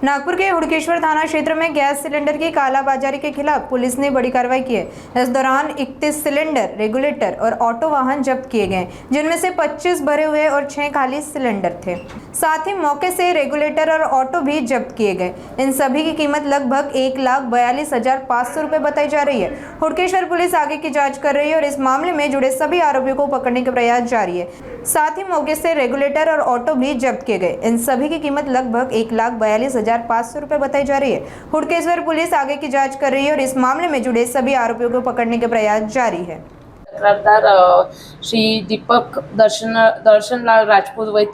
नागपुर के हुड़केश्वर थाना क्षेत्र में गैस सिलेंडर की कालाबाजारी के खिलाफ पुलिस ने बड़ी कार्रवाई की है। इस दौरान 31 सिलेंडर, रेगुलेटर और ऑटो वाहन जब्त किए गए, जिनमें से 25 भरे हुए और 6 खाली सिलेंडर थे। साथ ही मौके से रेगुलेटर और ऑटो भी जब्त किए गए। इन सभी की कीमत लगभग 1,42,500 रुपये बताई जा रही है। हुड़केश्वर पुलिस आगे की जाँच कर रही है और इस मामले में जुड़े सभी आरोपियों को पकड़ने के प्रयास जारी है। साथ ही मौके से रेगुलेटर और ऑटो भी जब्त किए गए। इन सभी की कीमत लगभग 1,42,500 रुपये बताई जा रही है। हुड़केश्वर पुलिस आगे की जांच कर रही है और इस मामले में जुड़े सभी आरोपियों को पकड़ने के प्रयास जारी है। तक्रारदार श्री दीपक दर्शनलाल राजपूत वय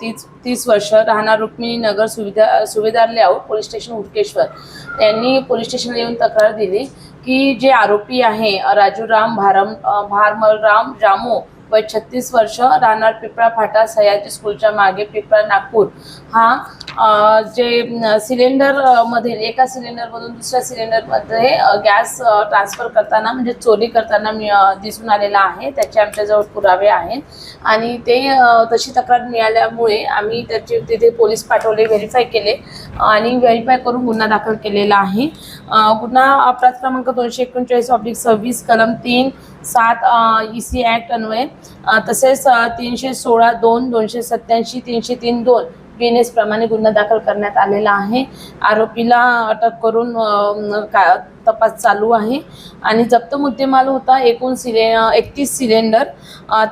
30 वर्ष, राहणार रुक्मिणी नगर सुभेदार लेआउट, पोलीस स्टेशन हुडकेश्वर यांनी पोलीस स्टेशनला येऊन तक्रार दिली की जे आरोपी आहे राजूराम भारमलराम जामो वय 36 वर्ष, राहणार पिपळा फाटा सयाजी स्कूलच्या मागे पिपळा नागपूर, हा जे सिलेंडर मध्ये एका सिलेंडरमधून दुसऱ्या सिलेंडरमध्ये गॅस ट्रान्सफर करताना म्हणजे चोरी करताना दिसून आलेला आहे। त्याचे आमच्याजवळ पुरावे आहेत आणि ते तशी तक्रार मिळाल्यामुळे आम्ही त्याचे तिथे पोलीस पाठवले, व्हेरीफाय केले आणि व्हेरीफाय करून गुन्हा दाखल केलेला आहे। गुन्हा अपराध क्रमांक 239/26 कलम 3(7) EC ॲक्ट अन्वये, तसेच 316(2), 287, 303(2) BNS प्रमाणे गुन्हा दाखल करण्यात आलेला आहे। आरोपीला अटक करून तपास चालू आहे आणि जप्त मुद्देमाल होता एकूण 31 सिलेंडर,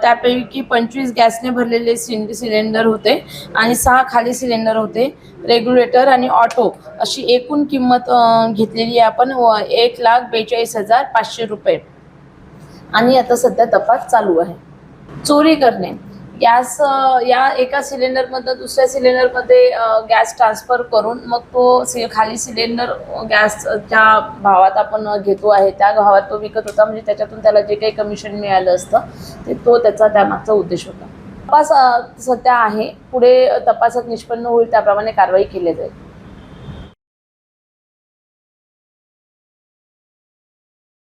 त्यापैकी 25 गॅसने भरलेले सिलेंडर होते आणि 6 खाली सिलेंडर होते। रेग्युलेटर आणि ऑटो अशी एकूण किंमत घेतलेली आहे आपण 1,42,500 रुपये आणि आता सध्या तपास चालू आहे। चोरी करणे, गॅस या एका सिलेंडरमधून दुसऱ्या सिलेंडरमध्ये गॅस ट्रान्सफर करून मग तो खाली सिलेंडर गॅस ज्या भावात आपण घेतो आहे त्या भावात तो विकत होता, म्हणजे त्याच्यातून त्याला जे काही कमिशन मिळालं असतं ते तो त्याचा त्यामागचा उद्देश होता। तपास सध्या आहे, पुढे तपासात निष्पन्न होईल त्याप्रमाणे कारवाई केली जाईल।